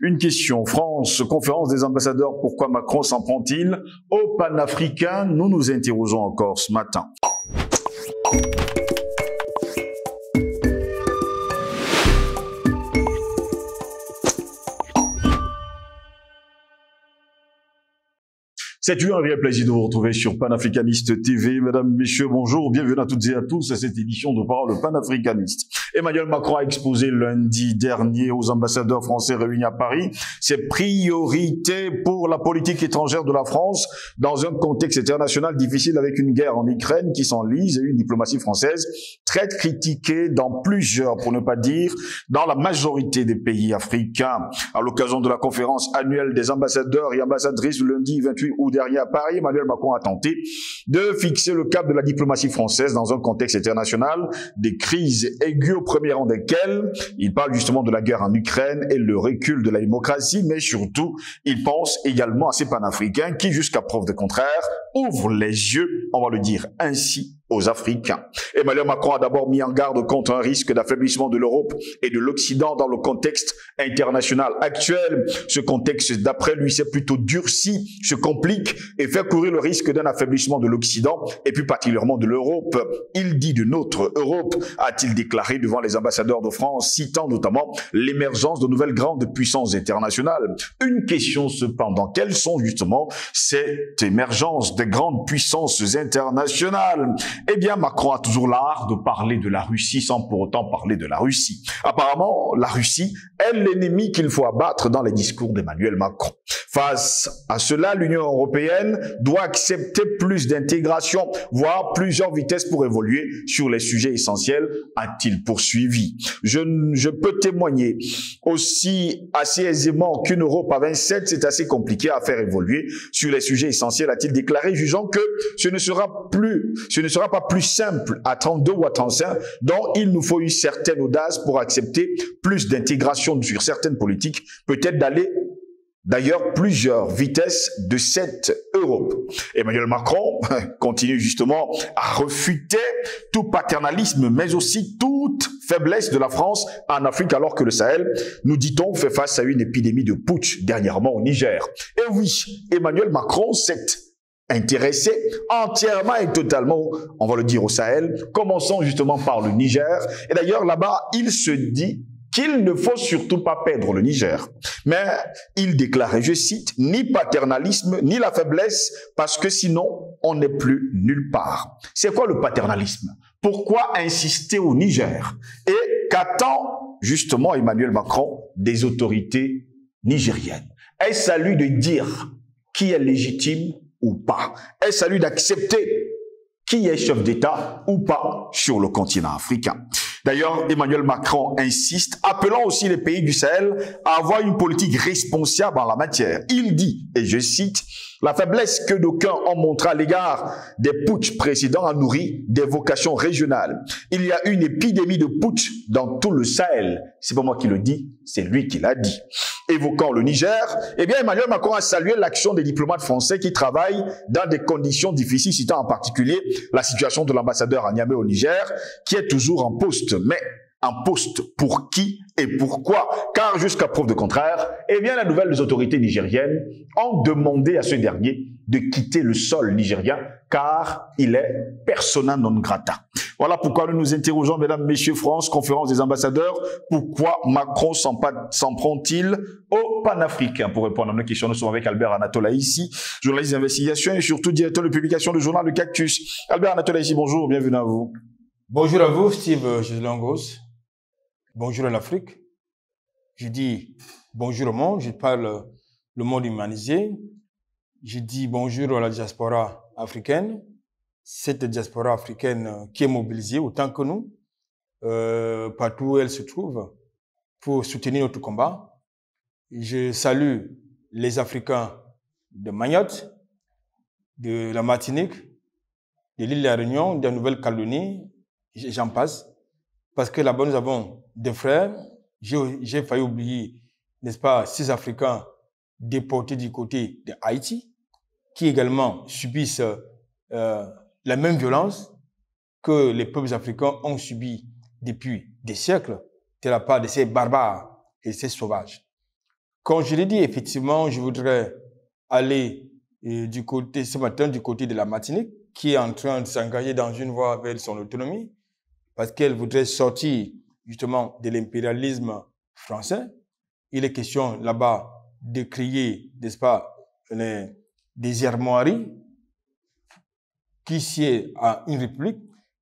Une question, France, conférence des ambassadeurs, pourquoi Macron s'en prend-il aux panafricains? Nous nous interrogeons encore ce matin. C'est toujours un réel plaisir de vous retrouver sur Panafricaniste TV. Mesdames, Messieurs, bonjour, bienvenue à toutes et à tous à cette édition de Parole panafricaniste. Emmanuel Macron a exposé lundi dernier aux ambassadeurs français réunis à Paris ses priorités pour la politique étrangère de la France dans un contexte international difficile avec une guerre en Ukraine qui s'enlise et une diplomatie française très critiquée dans plusieurs, pour ne pas dire dans la majorité des pays africains. À l'occasion de la conférence annuelle des ambassadeurs et ambassadrices lundi 28 août dernier à Paris, Emmanuel Macron a tenté de fixer le cap de la diplomatie française dans un contexte international des crises aiguës au premier rang desquelles il parle justement de la guerre en Ukraine et le recul de la démocratie, mais surtout, il pense également à ces panafricains qui, jusqu'à preuve de contraire, ouvrent les yeux, on va le dire ainsi, aux Africains. Emmanuel Macron a d'abord mis en garde contre un risque d'affaiblissement de l'Europe et de l'Occident dans le contexte international actuel. Ce contexte, d'après lui, s'est plutôt durci, se complique et fait courir le risque d'un affaiblissement de l'Occident et plus particulièrement de l'Europe. Il dit de notre Europe, a-t-il déclaré devant les ambassadeurs de France, citant notamment l'émergence de nouvelles grandes puissances internationales. Une question cependant, quelles sont justement cette émergence des grandes puissances internationales? Eh bien, Macron a toujours l'art de parler de la Russie sans pour autant parler de la Russie. Apparemment, la Russie est l'ennemi qu'il faut abattre dans les discours d'Emmanuel Macron. Face à cela, l'Union européenne doit accepter plus d'intégration, voire plusieurs vitesses pour évoluer sur les sujets essentiels, a-t-il poursuivi. Je peux témoigner aussi assez aisément qu'une Europe à 27, c'est assez compliqué à faire évoluer sur les sujets essentiels, a-t-il déclaré, jugeant que ce ne sera pas plus simple à 32 ou à 35, dont il nous faut une certaine audace pour accepter plus d'intégration sur certaines politiques, peut-être d'aller d'ailleurs plusieurs vitesses de cette Europe. Emmanuel Macron continue justement à refuter tout paternalisme, mais aussi toute faiblesse de la France en Afrique, alors que le Sahel, nous dit-on, fait face à une épidémie de putsch dernièrement au Niger. Et oui, Emmanuel Macron s'est intéressé entièrement et totalement, on va le dire, au Sahel. Commençons justement par le Niger. Et d'ailleurs, là-bas, il se dit qu'il ne faut surtout pas perdre le Niger. Mais il déclarait, je cite, ni paternalisme, ni la faiblesse, parce que sinon, on n'est plus nulle part. C'est quoi le paternalisme? Pourquoi insister au Niger? Et qu'attend justement Emmanuel Macron des autorités nigériennes? Est-ce à lui de dire qui est légitime ou pas? Est-ce à lui d'accepter qui est chef d'État ou pas sur le continent africain? D'ailleurs, Emmanuel Macron insiste, appelant aussi les pays du Sahel à avoir une politique responsable en la matière. Il dit, et je cite, « La faiblesse que d'aucuns ont montrée à l'égard des putschs précédents a nourri des vocations régionales. Il y a une épidémie de putsch dans tout le Sahel. » C'est pas moi qui le dis, c'est lui qui l'a dit. Évoquant le Niger, eh bien Emmanuel Macron a salué l'action des diplomates français qui travaillent dans des conditions difficiles, citant en particulier la situation de l'ambassadeur à Niamey au Niger, qui est toujours en poste. Mais en poste pour qui et pourquoi? Car jusqu'à preuve de contraire, eh bien, les nouvelles autorités nigériennes ont demandé à ce dernier de quitter le sol nigérien car il est persona non grata. Voilà pourquoi nous nous interrogeons, mesdames, messieurs, France, conférence des ambassadeurs, pourquoi Macron s'en prend-il aux panafricains? Pour répondre à nos questions, nous sommes avec Albert Anatola ici, journaliste d'investigation et surtout directeur de publication du journal Le Cactus. Albert Anatola ici, bonjour, bienvenue à vous. Bonjour à vous, Steve Gislangos. Bonjour à l'Afrique. Je dis bonjour au monde, je parle le monde humanisé. Je dis bonjour à la diaspora africaine. Cette diaspora africaine qui est mobilisée autant que nous, partout où elle se trouve, pour soutenir notre combat. Je salue les Africains de Mayotte, de la Martinique, de l'île de la Réunion, de la Nouvelle-Calédonie, j'en passe. Parce que là-bas, nous avons des frères. J'ai failli oublier, n'est-ce pas, 6 Africains déportés du côté de Haïti, qui également subissent la même violence que les peuples africains ont subi depuis des siècles de la part de ces barbares et ces sauvages. Quand je l'ai dit, effectivement, je voudrais aller ce matin du côté de la Martinique, qui est en train de s'engager dans une voie vers son autonomie, parce qu'elle voudrait sortir justement de l'impérialisme français. Il est question là-bas de créer, n'est-ce pas, des armoiries qui sied à une république,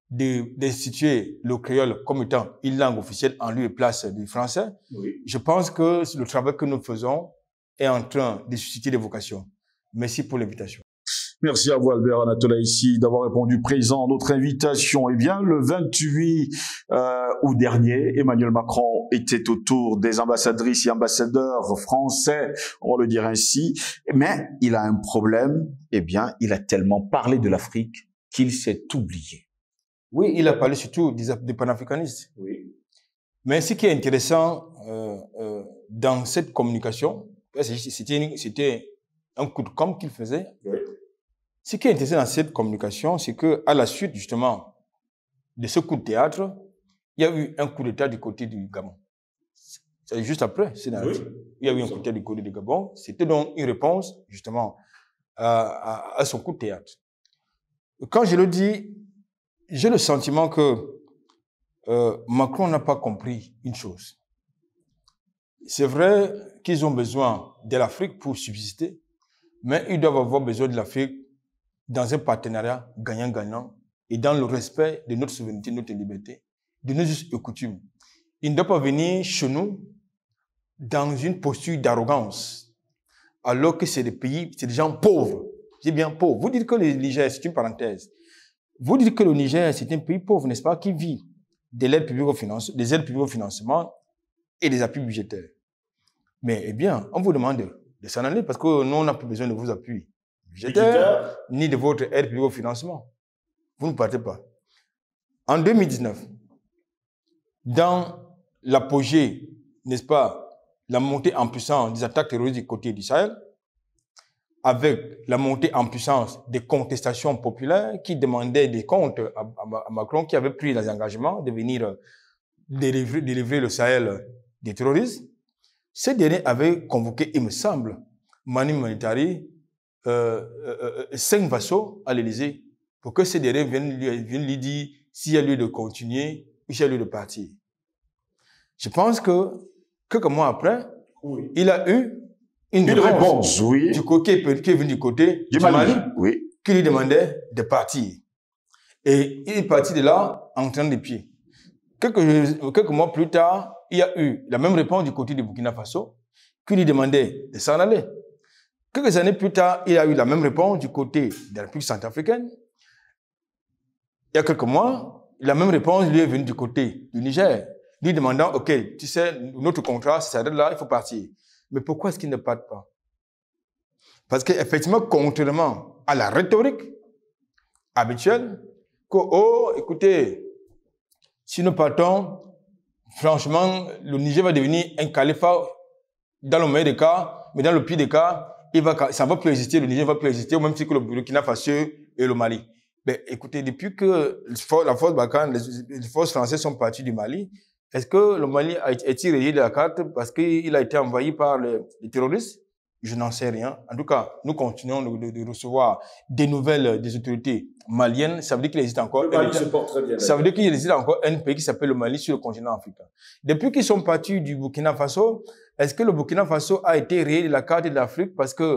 d'instituer le créole comme étant une langue officielle en lieu et place du français. Oui. Je pense que le travail que nous faisons est en train de susciter des vocations. Merci pour l'invitation. Merci à vous, Albert Anatola, ici, d'avoir répondu présent à notre invitation. Eh bien, le 28 août dernier, Emmanuel Macron était autour des ambassadrices et ambassadeurs français, on va le dire ainsi. Mais il a un problème. Eh bien, il a tellement parlé de l'Afrique qu'il s'est oublié. Oui, il a parlé surtout des panafricanistes. Oui. Mais ce qui est intéressant dans cette communication, c'était un coup de com' qu'il faisait. Oui. Ce qui est intéressant dans cette communication, c'est que à la suite justement de ce coup de théâtre, il y a eu un coup d'État du côté du Gabon. C'est juste après, c'est dans oui. Il y a eu un coup d'État du côté du Gabon. C'était donc une réponse justement à son coup de théâtre. Quand je le dis, j'ai le sentiment que Macron n'a pas compris une chose. C'est vrai qu'ils ont besoin de l'Afrique pour subsister, mais ils doivent avoir besoin de l'Afrique dans un partenariat gagnant-gagnant et dans le respect de notre souveraineté, de notre liberté, de nos us et coutumes. Ils ne doivent pas venir chez nous dans une posture d'arrogance, alors que c'est des pays, c'est des gens pauvres. C'est bien pauvre. Vous dites que le Niger, c'est une parenthèse. Vous dites que le Niger, c'est un pays pauvre, n'est-ce pas, qui vit de l'aide publique au financement, des aides publiques au financement et des appuis budgétaires. Mais, eh bien, on vous demande de s'en aller parce que nous, on n'a plus besoin de vos appuis budgétaires, ni de votre aide publique au financement. Vous ne partez pas. En 2019, dans l'apogée, n'est-ce pas, la montée en puissance des attaques terroristes du côté du Sahel, avec la montée en puissance des contestations populaires qui demandaient des comptes à Macron, qui avait pris les engagements de venir délivrer le Sahel des terroristes, ce dernier avait convoqué, il me semble, Mani Monetari, 5 vassaux à l'Élysée pour que ces derniers viennent lui dire s'il y a lieu de continuer ou s'il y a lieu de partir. Je pense que quelques mois après, oui, il a eu une réponse oui, du côté, qui est venue du côté du Mali, oui, qui lui demandait de partir. Et il est parti de là en train de pied. Quelques mois plus tard, il y a eu la même réponse du côté du Burkina Faso, qui lui demandait de s'en aller. Quelques années plus tard, il y a eu la même réponse du côté de la République centrafricaine. Il y a quelques mois, la même réponse lui est venue du côté du Niger, lui demandant, OK, tu sais, notre contrat, c'est là, il faut partir. Mais pourquoi est-ce qu'ils ne partent pas? Parce qu'effectivement, contrairement à la rhétorique habituelle, que, oh, écoutez, si nous partons, franchement, le Niger va devenir un califat dans le meilleur des cas, mais dans le pire des cas, ça ne va plus exister, le Niger ne va plus exister, au même titre que le Burkina Faso et le Mali. Mais écoutez, depuis que la force Barkhane, les forces françaises sont parties du Mali, est-ce que le Mali est-il rayé de la carte parce qu'il a été envahi par les terroristes? Je n'en sais rien. En tout cas, nous continuons de recevoir des nouvelles des autorités maliennes. Ça veut dire qu'il existe encore ça veut dire qu'il existe encore un pays qui s'appelle le Mali sur le continent africain. Depuis qu'ils sont partis du Burkina Faso, est-ce que le Burkina Faso a été rayé de la carte de l'Afrique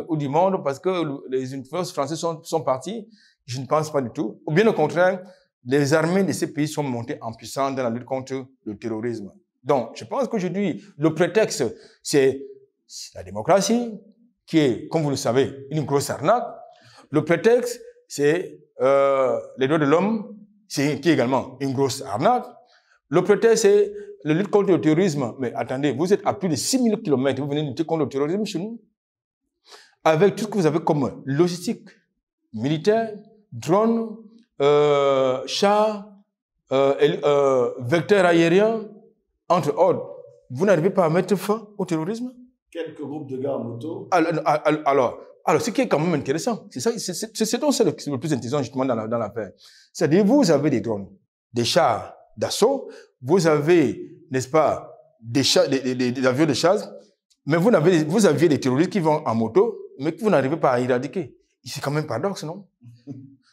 ou du monde parce que les forces françaises sont parties? Je ne pense pas du tout. Ou bien au contraire, les armées de ces pays sont montées en puissance dans la lutte contre le terrorisme. Donc, je pense qu'aujourd'hui, le prétexte, c'est la démocratie, qui est, comme vous le savez, une grosse arnaque. Le prétexte, c'est les droits de l'homme, qui est également une grosse arnaque. Le prétexte, c'est la lutte contre le terrorisme. Mais attendez, vous êtes à plus de 6000 km, vous venez lutter contre le terrorisme chez nous, avec tout ce que vous avez comme logistique, militaire, drones, chars, vecteurs aériens, entre autres. Vous n'arrivez pas à mettre fin au terrorisme? Quelques groupes de gars en moto. Alors, ce qui est quand même intéressant, c'est donc ça le plus intéressant justement dans l'affaire. C'est-à-dire, vous avez des drones, des chars d'assaut, vous avez, n'est-ce pas, des avions de chasse, Mais vous aviez des terroristes qui vont en moto, mais que vous n'arrivez pas à éradiquer. C'est quand même un paradoxe, non?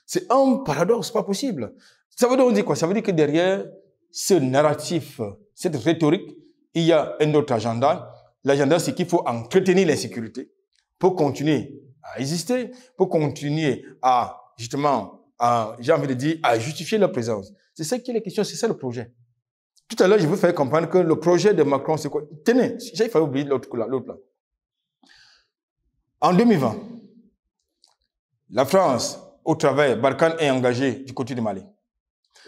C'est un paradoxe, pas possible. Ça veut donc dire quoi? Ça veut dire que derrière ce narratif, cette rhétorique, il y a un autre agenda. L'agenda, c'est qu'il faut entretenir l'insécurité pour continuer à exister, pour continuer à, justement, j'ai envie de dire, à justifier leur présence. C'est ça qui est la question, c'est ça le projet. Tout à l'heure, je vous fais comprendre que le projet de Macron, c'est quoi? Tenez, j'ai failli oublier l'autre là. En 2020, la France, au travail, Barkhane est engagée du côté du Mali.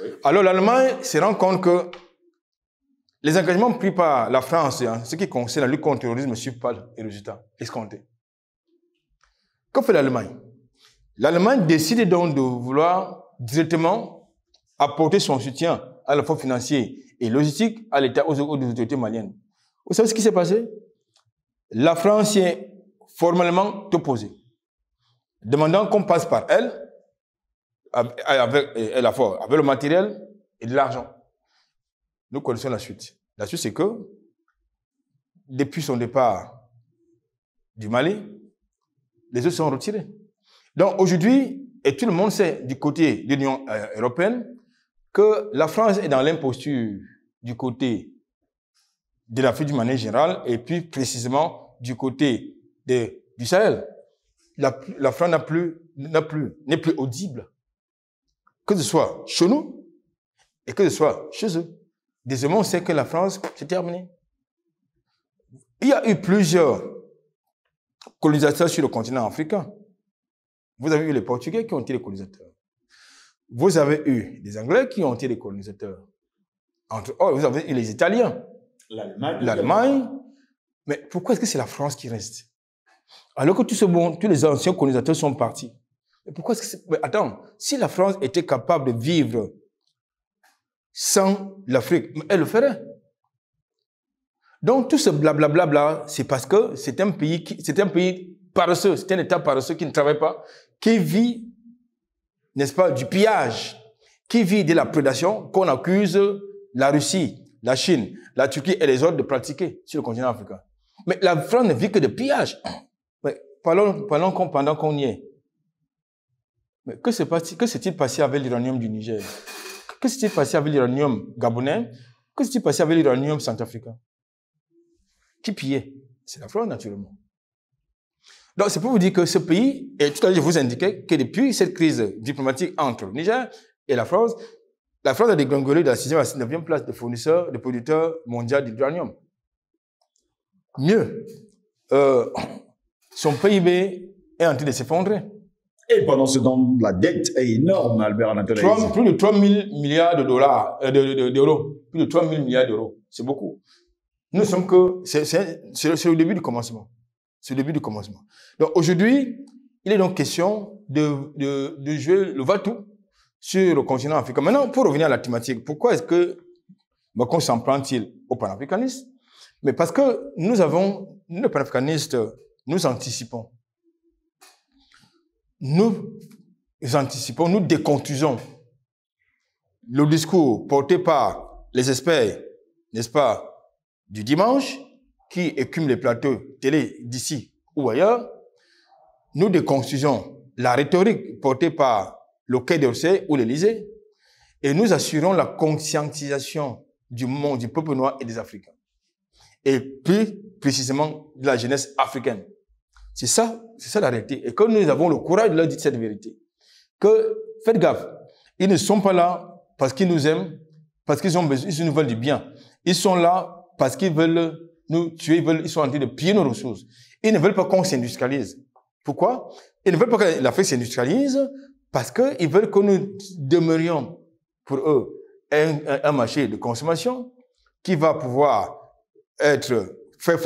Oui. Alors l'Allemagne se rend compte que les engagements pris par la France, ce qui concerne la lutte contre le terrorisme, ne suivent pas les résultats escomptés. Que fait l'Allemagne? L'Allemagne décide donc de vouloir directement apporter son soutien à la fois financier et logistique à l'État, aux autorités maliennes. Vous savez ce qui s'est passé? La France y est formellement opposée, demandant qu'on passe par elle, avec le matériel et de l'argent. Nous connaissons la suite. La suite, c'est que, depuis son départ du Mali, les autres sont retirés. Donc aujourd'hui, et tout le monde sait du côté de l'Union européenne que la France est dans l'imposture du côté de l'Afrique d'une manière générale et puis précisément du côté du Sahel. La France n'est plus audible. Que ce soit chez nous et que ce soit chez eux. Désormais, on sait que la France, c'est terminé. Il y a eu plusieurs colonisateurs sur le continent africain. Vous avez eu les Portugais qui ont été les colonisateurs. Vous avez eu des Anglais qui ont été les colonisateurs. Vous avez eu les Italiens. L'Allemagne. Mais pourquoi est-ce que c'est la France qui reste? Alors que tous les anciens colonisateurs sont partis. Mais pourquoi est-ce que mais attends, si la France était capable de vivre sans l'Afrique, elle le ferait. Donc tout ce blablabla, c'est parce que c'est un pays paresseux, c'est un État paresseux qui ne travaille pas, qui vit, n'est-ce pas, du pillage, qui vit de la prédation qu'on accuse la Russie, la Chine, la Turquie et les autres de pratiquer sur le continent africain. Mais la France ne vit que de pillage. Mais pendant qu'on y est. Mais que s'est-il passé avec l'uranium du Niger? Que s'est-il passé avec l'uranium gabonais? Que s'est-il passé avec l'uranium centrafricain? Qui pillait? C'est la France, naturellement. Donc, c'est pour vous dire que ce pays, et tout à l'heure, je vous indiquais que depuis cette crise diplomatique entre le Niger et la France a dégringolé de la 6e à la 9e place de fournisseur, de producteur mondial d'uranium. Mieux, son PIB est en train de s'effondrer. Et pendant ce temps, la dette est énorme, Albert Anatole. Plus de 3 000 milliards de dollars, d'euros. Plus de 3 000 milliards d'euros. C'est beaucoup. Nous sommes que, c'est le début du commencement. C'est le début du commencement. Donc aujourd'hui, il est donc question de jouer le va-tout sur le continent africain. Maintenant, pour revenir à la thématique, pourquoi est-ce que Macron s'en prend-il aux panafricanistes? Mais parce que nous, les panafricanistes, nous anticipons. Nous déconstruisons le discours porté par les experts, n'est-ce pas, du dimanche, qui écument les plateaux télé d'ici ou ailleurs. Nous déconstruisons la rhétorique portée par le Quai d'Orsay ou l'Élysée, et nous assurons la conscientisation du monde, du peuple noir et des Africains. Et plus précisément de la jeunesse africaine. C'est ça la réalité. Et que nous avons le courage de leur dire cette vérité. Que, faites gaffe, ils ne sont pas là parce qu'ils nous aiment, parce qu'ils nous veulent du bien. Ils sont là parce qu'ils veulent nous tuer, ils sont en train de piller nos ressources. Ils ne veulent pas qu'on s'industrialise. Pourquoi? Ils ne veulent pas que l'Afrique s'industrialise parce qu'ils veulent que nous demeurions, pour eux, un marché de consommation qui va pouvoir faire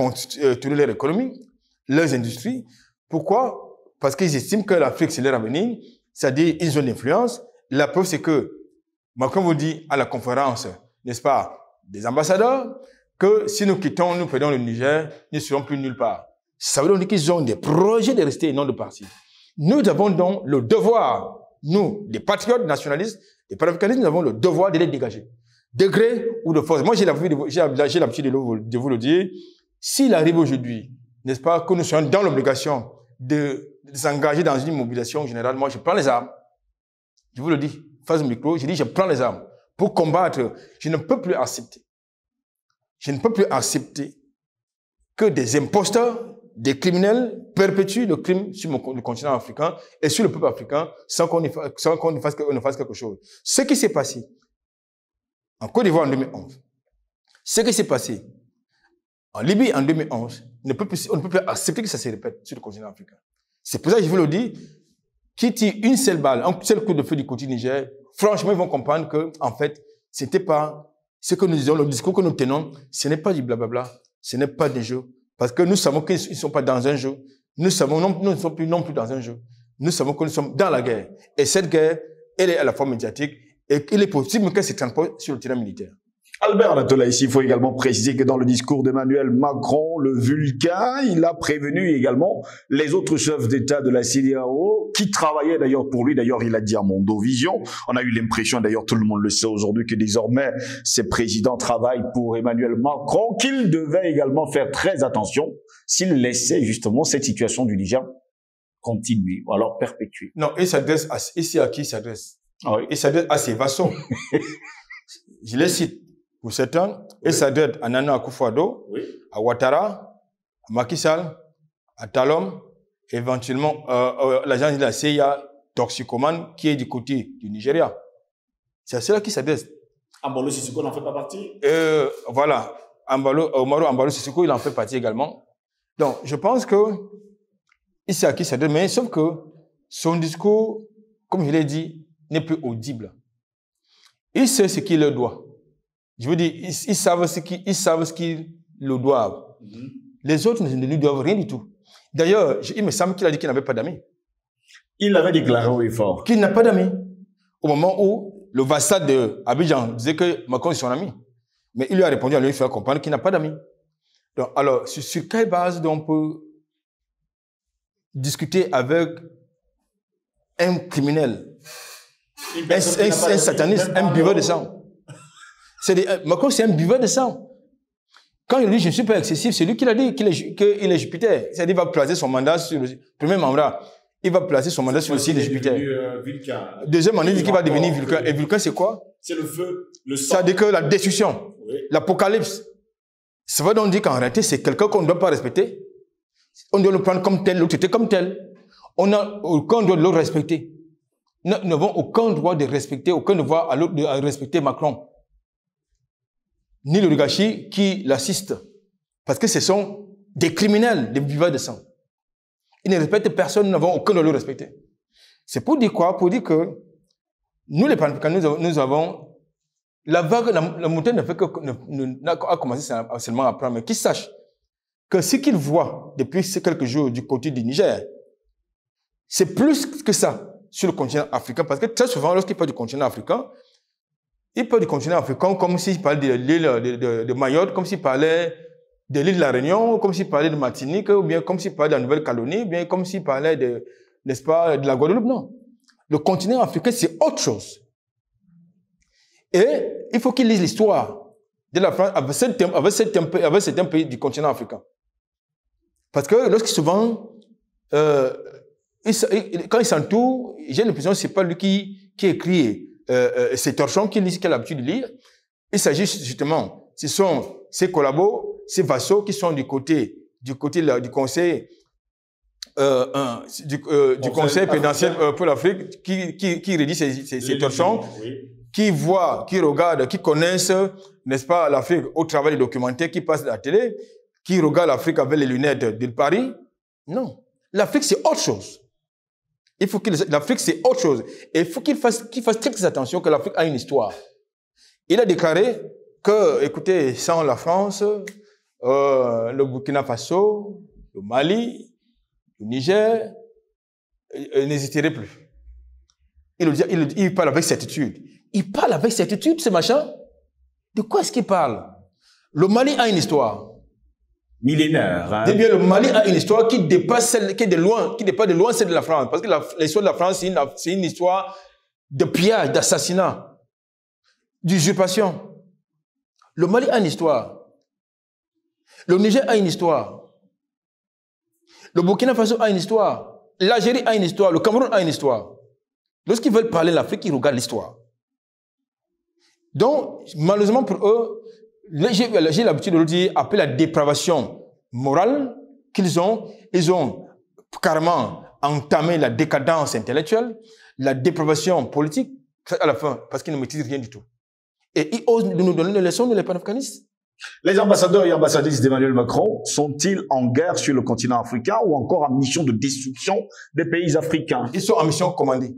tourner leur économie, leurs industries. Pourquoi? Parce qu'ils estiment que l'Afrique, c'est leur avenir, c'est-à-dire ils ont l'influence. La preuve, c'est que Macron vous dit à la conférence, n'est-ce pas, des ambassadeurs, que si nous quittons, nous perdons le Niger, nous ne serons plus nulle part. Ça veut donc dire qu'ils ont des projets de rester et non de partir. Nous avons donc le devoir, nous, les patriotes nationalistes, les panafricanistes, nous avons le devoir de les dégager. De gré ou de force. Moi, j'ai l'habitude de vous le dire, S'il arrive aujourd'hui, n'est-ce pas, que nous soyons dans l'obligation de s'engager dans une mobilisation générale, moi, je prends les armes. Je vous le dis, face au micro, je dis, je prends les armes pour combattre. Je ne peux plus accepter. Je ne peux plus accepter que des imposteurs, des criminels perpétuent le crime sur le continent africain et sur le peuple africain sans qu'on ne fasse quelque chose. Ce qui s'est passé en Côte d'Ivoire en 2011, ce qui s'est passé en Libye en 2011, on ne peut plus accepter que ça se répète sur le continent africain. C'est pour ça que je vous le dis, qui tire une seule balle, un seul coup de feu du côté Niger, franchement, ils vont comprendre que, en fait, c'était pas ce que nous disons, le discours que nous tenons, ce n'est pas du blablabla, ce n'est pas des jeux. Parce que nous savons qu'ils ne sont pas dans un jeu. Nous savons, nous ne sommes plus non plus dans un jeu. Nous savons que nous sommes dans la guerre. Et cette guerre, elle est à la fois médiatique et il est possible qu'elle se transporte sur le terrain militaire. Albert Anatola, ici, il faut également préciser que dans le discours d'Emmanuel Macron, le Vulcain, il a prévenu également les autres chefs d'État de la CEDEAO qui travaillaient d'ailleurs pour lui. D'ailleurs, il a dit à Mondovision. On a eu l'impression, d'ailleurs, tout le monde le sait aujourd'hui, que désormais, ces présidents travaillent pour Emmanuel Macron, qu'il devait également faire très attention s'il laissait justement cette situation du Niger continuer ou alors perpétuer. Non, il s'adresse ici à qui il s'adresse? Ah oui. Il s'adresse à ses vassaux. Je les cite. Pour certains, il s'adresse à Nana Akufo-Addo, oui, à Ouattara, à Macky Sall, à Talon, éventuellement l'agent de la CIA toxicomane qui est du côté du Nigeria. C'est à cela qui s'adresse. Ambalo Sissoko n'en fait pas partie? Voilà. Omaro Ambalo Sissoko, il en fait partie également. Donc, je pense que ici à qui s'adresse, mais sauf que son discours, comme je l'ai dit, n'est plus audible. Il sait ce qu'il leur doit. Je veux dire, ils savent ce qu'ils le doivent. Mm-hmm. Les autres ne lui doivent rien du tout. D'ailleurs, il me semble qu'il a dit qu'il n'avait pas d'amis. Il l'avait déclaré haut et fort. Qu'il n'a pas d'amis. Au moment où le vassal d'Abidjan disait que Macron est son ami. Mais il lui a répondu à lui faire comprendre qu'il n'a pas d'amis. Donc, alors, sur quelle base on peut discuter avec un criminel, un sataniste, un buveur de sang? Macron, c'est un buveur de sang. Quand il dit je ne suis pas excessif, c'est lui qui l'a dit qu'il est Jupiter. C'est-à-dire qu'il va placer son mandat sur le premier mandat. Il va placer son mandat sur le site de Jupiter. Deuxième mandat, il dit qu'il va devenir Vulcain. Et Vulcain, c'est quoi? C'est le feu, le sang. C'est-à-dire que la destruction, oui, l'apocalypse. Ça veut donc dire qu'en réalité, c'est quelqu'un qu'on ne doit pas respecter. On doit le prendre comme tel, le traiter comme tel. On n'a aucun droit de le respecter. Nous n'avons aucun droit de respecter, aucun devoir à l'autre de respecter Macron. Ni l'oligarchie qui l'assiste. Parce que ce sont des criminels, des buveurs de sang. Ils ne respectent personne, nous n'avons aucun droit de le respecter. C'est pour dire quoi? Pour dire que nous, les panafricains, nous avons la vague, la montée n'a commencé seulement à prendre, mais qu'ils sachent que ce qu'ils voient depuis ces quelques jours du côté du Niger, c'est plus que ça sur le continent africain. Parce que très souvent, lorsqu'ils parlent du continent africain, il parle du continent africain comme s'il parlait de l'île de Mayotte, comme s'il parlait de l'île de la Réunion, comme s'il parlait de Martinique, ou bien comme s'il parlait de la Nouvelle-Calédonie, ou bien comme s'il parlait n'est-ce pas, de la Guadeloupe. Non. Le continent africain, c'est autre chose. Et il faut qu'ils lisent l'histoire de la France avec certains pays du continent africain. Parce que lorsque souvent, quand il s'entoure, j'ai l'impression que ce n'est pas lui qui écrit. C'est Torchon qui a l'habitude de lire. Il s'agit justement, ce sont ses collabos, ses vassaux qui sont du côté du conseil du conseil présidentiel pour l'Afrique qui rédige ces torchons, oui, qui voient, qui regardent, qui connaissent, n'est-ce pas, l'Afrique au travers des documentaires qui passent à la télé, qui regardent l'Afrique avec les lunettes de Paris. Non, l'Afrique c'est autre chose. Il faut que l'Afrique, c'est autre chose. Et il faut qu'il fasse très attention que l'Afrique a une histoire. Il a déclaré que, écoutez, sans la France, le Burkina Faso, le Mali, le Niger, n'hésiterait plus. Il parle avec certitude. Il parle avec certitude, ce machin. De quoi est-ce qu'il parle? Le Mali a une histoire. Millénaire. Hein? Eh bien, le Mali a une histoire qui dépasse celle, qui dépasse de loin celle de la France. Parce que l'histoire de la France, c'est une histoire de pillage, d'assassinat, d'usurpation. Le Mali a une histoire. Le Niger a une histoire. Le Burkina Faso a une histoire. L'Algérie a une histoire. Le Cameroun a une histoire. Lorsqu'ils veulent parler de l'Afrique, ils regardent l'histoire. Donc, malheureusement pour eux, j'ai l'habitude de le dire, après la dépravation morale qu'ils ont, ils ont carrément entamé la décadence intellectuelle, la dépravation politique, à la fin, parce qu'ils ne maîtrisent rien du tout. Et ils osent nous donner des leçons de les panafricanistes. Les ambassadeurs et ambassadrices d'Emmanuel Macron sont-ils en guerre sur le continent africain ou encore en mission de destruction des pays africains? Ils sont en mission commandée.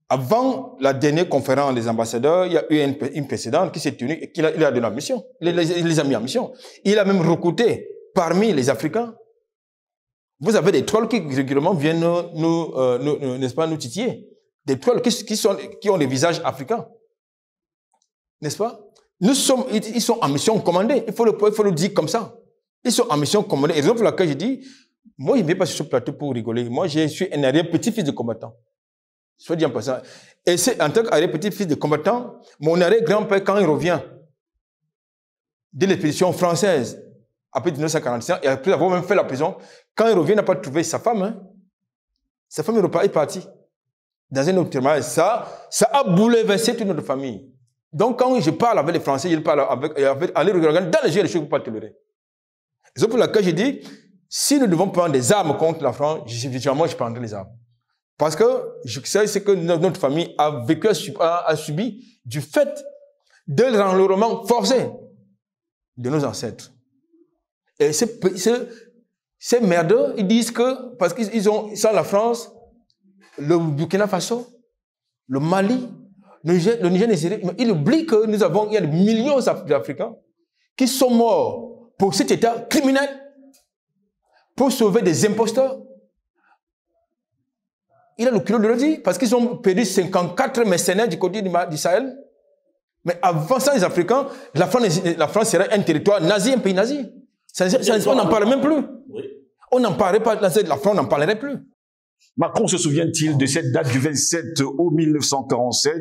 Avant la dernière conférence des ambassadeurs, il y a eu une précédente qui s'est tenue et il a donné en mission. Il les a mis en mission. Il a même recruté parmi les Africains. Vous avez des trolls qui régulièrement viennent n'est-ce pas, nous titiller. Des trolls qui ont des visages africains. N'est-ce pas? Ils sont en mission commandée. Il faut le dire comme ça. Ils sont en mission commandée. Et raison pour laquelle je dis, moi, je ne viens pas sur ce plateau pour rigoler. Moi, je suis un arrière-petit-fils de combattant. Soit dit en passant. Et c'est en tant qu'arrière-petit-fils de combattant, mon arrière-grand-père, quand il revient de l'expédition française, après 1945, et après avoir même fait la prison, quand il revient, il n'a pas trouvé sa femme. Hein. Sa femme est partie dans un autre terrain. Ça a bouleversé toute notre famille. Donc, quand je parle avec les Français, je parle avec aller regarder dans les yeux les choses que je ne peux pas tolérer. C'est pour laquelle je dis, si nous devons prendre des armes contre la France, moi, je prendrai les armes. Parce que je sais ce que notre famille a vécu, a subi du fait de l'enlèvement forcé de nos ancêtres. Et ces merdeux, ils disent que, parce qu'ils ont, sans la France, le Burkina Faso, le Mali, le Niger, ils oublient que il y a des millions d'Africains qui sont morts pour cet État criminel, pour sauver des imposteurs. Il a le culot de le dire, parce qu'ils ont perdu 54 mercenaires du côté du Sahel. Mais avant ça, les Africains, la France serait un territoire nazi, un pays nazi. On n'en parle même plus. Oui. On n'en parlerait pas, la France, on n'en parlerait plus. Macron se souvient-il de cette date du 27 août 1947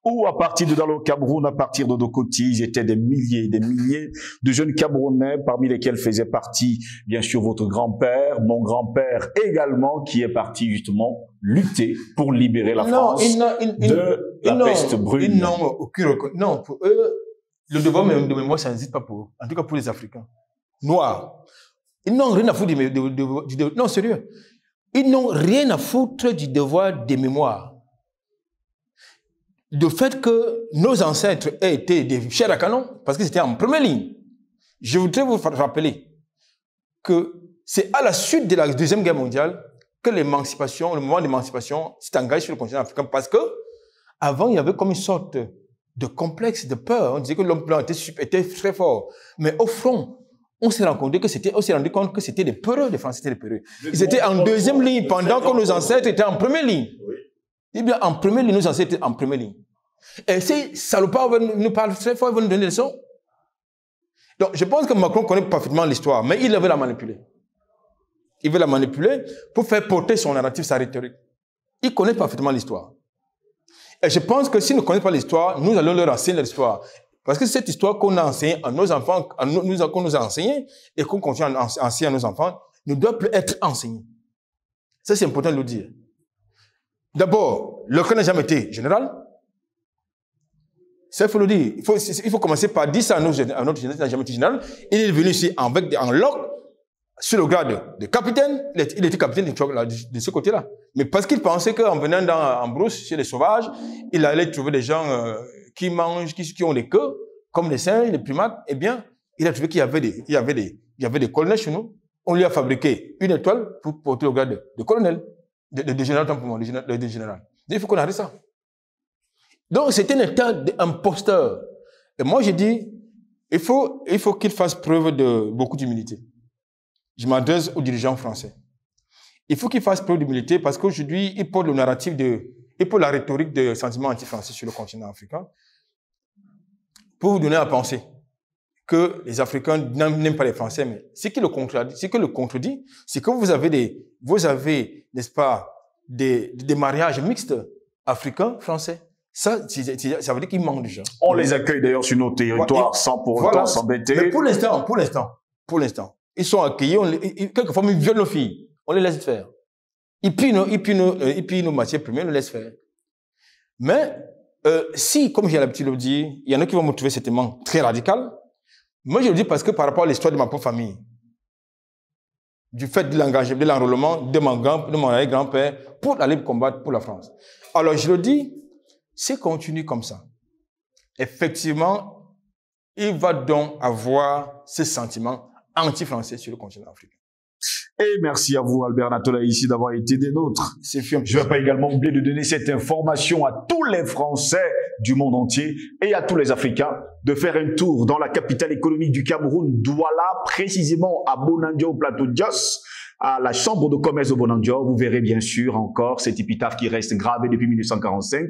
où, à partir de dans le Cameroun, à partir de Dokoti, ils étaient des milliers de jeunes Camerounais, parmi lesquels faisait partie, bien sûr, votre grand-père, mon grand-père également, qui est parti justement lutter pour libérer la France de la peste brune. Non, pour eux, le devoir de mémoire, ça n'existe pas pour eux. En tout cas, pour les Africains. Noirs. Ils n'ont rien à foutre du non, sérieux. Ils n'ont rien à foutre du devoir de mémoire. Le fait que nos ancêtres aient été des chairs à canon, parce qu'ils étaient en première ligne. Je voudrais vous rappeler que c'est à la suite de la Deuxième Guerre mondiale que le mouvement d'émancipation s'est engagé sur le continent africain, parce que avant, il y avait comme une sorte de complexe, de peur. On disait que l'homme blanc était très fort. Mais au fond, on s'est rendu compte que c'était des peureux, des Français, c'était des peureux. Ils étaient en deuxième ligne pendant que nos ancêtres étaient en première ligne. Oui. Eh bien, en première ligne, nos ancêtres étaient en première ligne. Et ces salopards nous parlent très fort, ils vont nous donner des leçons. Donc, je pense que Macron connaît parfaitement l'histoire, mais il veut la manipuler. Il veut la manipuler pour faire porter son narratif, sa rhétorique. Il connaît parfaitement l'histoire. Et je pense que s'il ne connaît pas l'histoire, nous allons leur enseigner l'histoire. Parce que cette histoire qu'on a enseignée à nos enfants, qu'on nous a enseignée et qu'on continue à enseigner à nos enfants, ne doit plus être enseignée. Ça, c'est important de le dire. D'abord, le Kenya n'a jamais été général. Ça, il faut le dire. Il faut commencer par dire ça à notre jeunesse, il n'a jamais été général. Il est venu ici en loc, sur le grade de capitaine. Il était capitaine de ce côté-là. Mais parce qu'il pensait qu'en venant en brousse chez les sauvages, il allait trouver des gens qui mangent, qui ont des queues, comme les singes, les primates. Eh bien, il a trouvé qu'il y avait des colonels chez nous. On lui a fabriqué une étoile pour porter le grade de colonel, de général, tant pour moi, de général. Il faut qu'on arrête ça. Donc, c'était un état d'imposteur. Et moi, j'ai dit, il faut qu'il fasse preuve de beaucoup d'humilité. Je m'adresse aux dirigeants français. Il faut qu'il fasse preuve d'humilité parce qu'aujourd'hui, il porte le narratif il porte la rhétorique de sentiments anti-français sur le continent africain pour vous donner à penser que les Africains n'aiment pas les Français, mais ce qui le contredit, c'est que vous avez, n'est-ce pas, des mariages mixtes africains-français. Ça veut dire qu'ils manquent déjà. On les accueille d'ailleurs sur nos territoires sans pour autant s'embêter. Mais pour l'instant, ils sont accueillis, quelquefois ils violent nos filles, on les laisse faire. Ils pillent nos matières premières, on les laisse faire. Mais si, comme j'ai l'habitude de le dire, il y en a qui vont me trouver certainement très radical, moi je le dis parce que par rapport à l'histoire de ma propre famille, du fait de l'engagement, de l'enrôlement de mon arrière-grand-père pour aller combattre pour la France. Alors je le dis, c'est continue comme ça. Effectivement, il va donc avoir ce sentiment anti-français sur le continent africain. Et merci à vous, Albert Natola, ici d'avoir été des nôtres. Je ne vais pas également oublier de donner cette information à tous les Français du monde entier et à tous les Africains de faire un tour dans la capitale économique du Cameroun, Douala, précisément à Bonandio, au plateau Dios, à la chambre de commerce de Bonandio. Vous verrez bien sûr encore cette épitaphe qui reste gravée depuis 1945.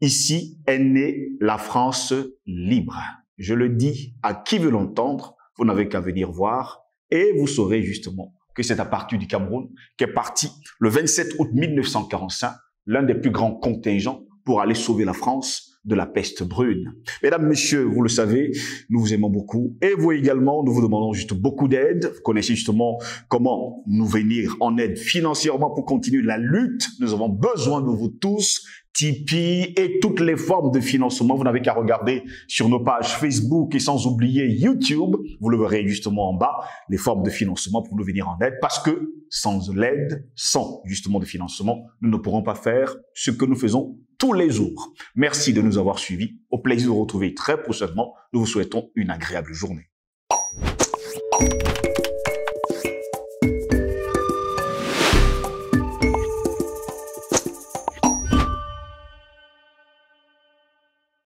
Ici est née la France libre. Je le dis à qui veut l'entendre, vous n'avez qu'à venir voir et vous saurez justement que c'est à partir du Cameroun qu'est parti le 27 août 1945 l'un des plus grands contingents pour aller sauver la France de la peste brune. Mesdames, messieurs, vous le savez, nous vous aimons beaucoup et vous également, nous vous demandons juste beaucoup d'aide. Vous connaissez justement comment nous venir en aide financièrement pour continuer la lutte. Nous avons besoin de vous tous. Tipeee et toutes les formes de financement. Vous n'avez qu'à regarder sur nos pages Facebook et sans oublier YouTube. Vous le verrez justement en bas, les formes de financement pour nous venir en aide parce que sans l'aide, sans justement de financement, nous ne pourrons pas faire ce que nous faisons tous les jours. Merci de nous avoir suivis. Au plaisir de vous retrouver très prochainement. Nous vous souhaitons une agréable journée.